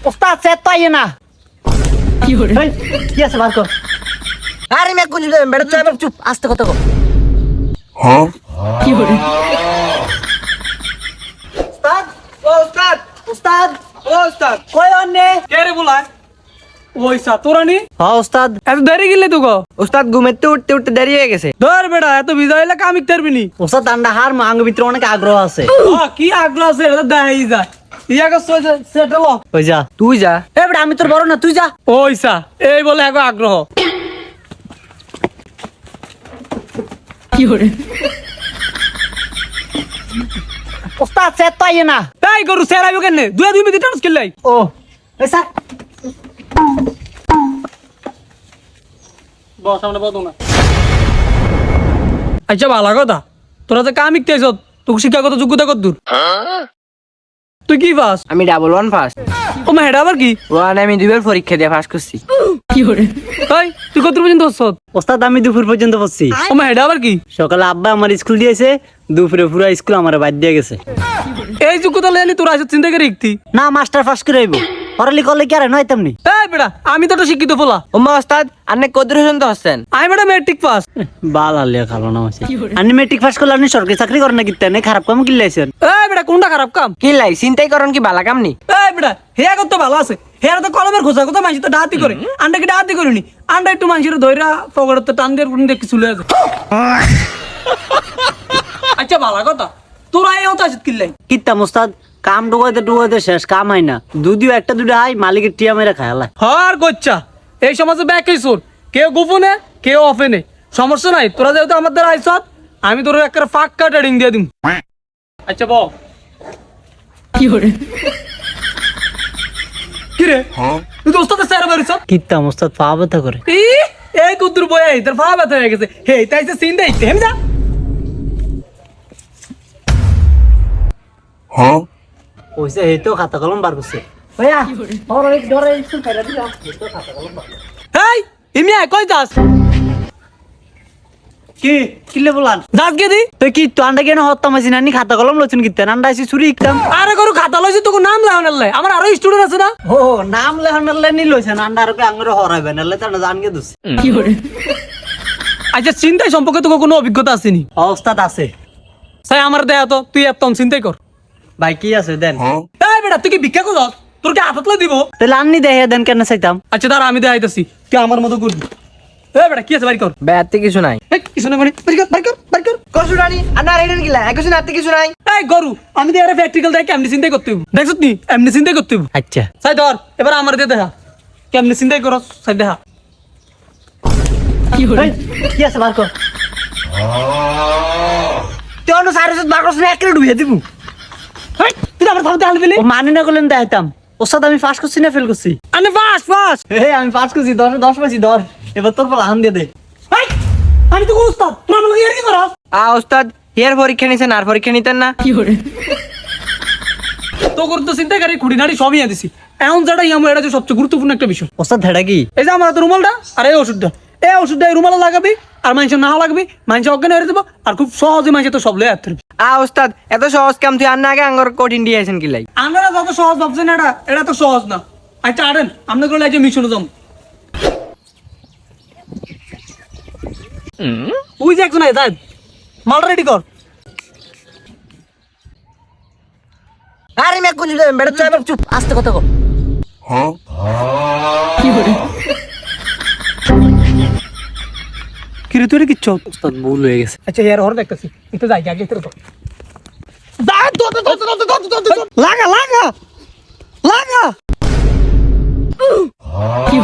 ওস্তাদ সেট পাইয়ে না কি আছে বার কর। আরে মেয়ে কোন বেড়ে চুপ চুপ আস্তে কথা কর। উস্তাদ ও উস্তাদ উস্তাদ ও উস্তাদ কই অন্নে কে রে বলা ওইসা তোরানি হ্যাঁ উস্তাদ এত দেরি গেলে তো গো উস্তাদ ঘুমেতে উঠতে উঠতে দেরি হয়ে গেছে। ধর বেটা এত বিজয় এলাকা আমি পারবি নি। উস্তাদ ঠান্ডা হার মাঙ্গ ভিতরে অনেক আগ্রহ আছে। কি আগ্রহ আছে এটা দেখাই যায় ইয়াকে সেটেল ওই যা তুই যা এ বেটা আমি তোর বড় না তুই যা। ওইসা এই বলে এক আগ্রহ উস্তাদ সেট পাইয়ে না। এই গরু সেরাইব কেন দুই মিনিট টান্স খেললাই ও এই স্যার বস সামনে বদো না। আচ্ছা ভালো কথা তোরা তো কাম শিখতেছ তোকে শিক্ষাগত যোগ্যতা কত দূর তুই কি পাস? আমি ডাবল ওয়ান ফার্স্ট ও মা হেডা আবার কি ওয়ান আমি দুইবার পরীক্ষা দিয়ে পাস করছি। তাই তুই কত পর্যন্ত হচ্ছ? ওস্তাদ আমি দুপুর পর্যন্ত পড়ছি। ও মা হেডা আবার কি? সকালে আব্বা আমার স্কুল দিয়েছে, দুপুরে পুরো স্কুল আমার বাদ দিয়ে গেছে। এই যোগ্যতা লেনি তোরা আসে চিন্তা করে শিখতি না মাস্টার ফার্স্ট করে আইব পড়ালি করলে কি আর নয় তেমনি। এই বেটা আমি তো একটা শিক্ষিত ফলা ওমা ওস্তাদ আপনি কত পর্যন্ত হচ্ছেন? আমি বেটা ম্যাট্রিক পাস। বাল আলিয়া খালো না মাসে আপনি মেট্রিক পাস করলে আপনি সরকারি চাকরি করেন না কিতেন খারাপ কাম কিনলাইছেন। এই বেটা কোনটা খারাপ কাম? কি লাই চিন্তাই করন কি বালা কাম নি? এই বেটা হেয়া কত ভালো আছে হেয়ার তো কলমের খোঁজা কথা মানুষ তো ডাহাতি করে আন্ডা কি ডাহাতি করিনি আন্ডা একটু মানুষের ধৈরা পকেট তো টান দিয়ে দেখি চলে আসে। আচ্ছা ভালো কথা তোরা এই হতো আসিত কিনলাই কিতাম ওস্তাদ কাম ডুবাইতে শেষ কাম হয় না যদিও একটা দুটো হয় মালিকের টিয়া মেরা খায়ালা। হার গচ্ছা এই সমাজে ব্যাকই শোন কেউ গোপনে কেউ অফেনে সমস্যা নাই তোরা যেহেতু আমাদের আইসত আমি তোর একটা ফাঁকা ট্রেডিং দিয়ে দিম। আচ্ছা বল কি রে তুই তো ওস্তাদের স্যার বাড়িছ কিতাম ওস্তাদ পা ব্যথা করে। এই কুদ্দুর বয়ে তোর ফা ব্যথা হয়ে গেছে হে তাই সে সিন দেই হেম যা ওইসে এই তো খাতা কলম বার করছে ভাইয়া ধরে স্কুল ফেরা দিলা এই তো খাতা কলম বার এই ইমিয়া কই যাস কি কিলে বলান যাস কে দি তো কি তো আন্ডা কেন হত্তা মাসি নানি খাতা কলম লচুন কিতেন আন্ডা আইছি চুরি ইকতাম। আরে গরু খাতা লইছে তোকে নাম লাগানাল আমার আরো স্টুডেন্ট আছে না। ও নাম লেখানালে নি লইছেন আন্ডা আর আঙ্গুরে হরাইবে নালে তার জানকে দুস। আচ্ছা চিন্তাই সম্পর্কে তোকে কোনো অভিজ্ঞতা আসেনি? ওস্তাদ আছে সাই আমার দেয়া তো তুই এত চিন্তাই কর ভাই কি আছে দেন। এই বেটা তুই কি ভিক্ষা করছ তোর কি হাতত দিব? তাহলে আন্নি দেখে দেন কেন চাইতাম। আচ্ছা দাঁড়া আমি দেখাইতেছি তুই আমার মতো করবি। এই বেটা কি আছে বাড়ি কর বেয়াতে কিছু নাই। এই কিছু না মানে বাড়ি কর কসু রানি আন্না রাইডেন কিলা একশো নাতে কিছু নাই। এই গরু আমি দিয়ে প্র্যাকটিক্যাল দেখ কেমনি চিন্তাই করতে হইব দেখছ তুই এমনি চিন্তাই করতে হইব। আচ্ছা সাই ধর এবার আমার দিয়ে দেখা কেমনি চিন্তাই করস সাই দেখা এই, কি আছে বার কর তুই অন্য সাইরসত বার করছ না একরে ডুবিয়ে দিব। এই তুই আমার সামনে হাল দিলি ও মানে না করলেন দেখাইতাম ওস্তাদ আমি পাস করছি না ফেল করছি। আনে বাস হে আমি পাস করছি 10 পাইছি ধর এবার তোর পালা হান দিয়ে দে। এই আমি তো উস্তাদ তুই আমার লগে কি করস? ওস্তাদ হিয়ার পরীক্ষা নিছেন আর পরীক্ষা নিতেন না? তো করতে চিন্তাকারী খুঁড়ি নাড়ি সবই দিছি এখন যেটা ইয়ামো এটা হচ্ছে সবচেয়ে গুরুত্বপূর্ণ একটা বিষয়। ওস্তাদ ধেড়া কি এই যে আমার হাতে রুমালটা আর এই ওষুধটা এই রুমালে লাগাবি আর মানুষের না লাগবি মানুষ অজ্ঞান হয়ে দেবো আর খুব সহজে মানুষ তো সব লে আসতে পারবি। ওস্তাদ এত সহজ কাম তুই আন্না আগে আঙ্গর কঠিন দিয়েছেন কি লাই? আমরা যত সহজ ভাবছেন এটা তো সহজ না। আচ্ছা আরেন আপনার করলে যে মিশনে যাম ওই যে একজন তাই মালটা রেডি কর। আরে মেয়ে কোন বেড়ে চুপ আস্তে কথা কর। কি রে তুই কিচ্ছু ওস্তাদ ভুল হয়ে গেছে। আচ্ছা ইয়ার হর দেখতেছি একটু যাই আগে তোর লাগা লাগা লাগা কি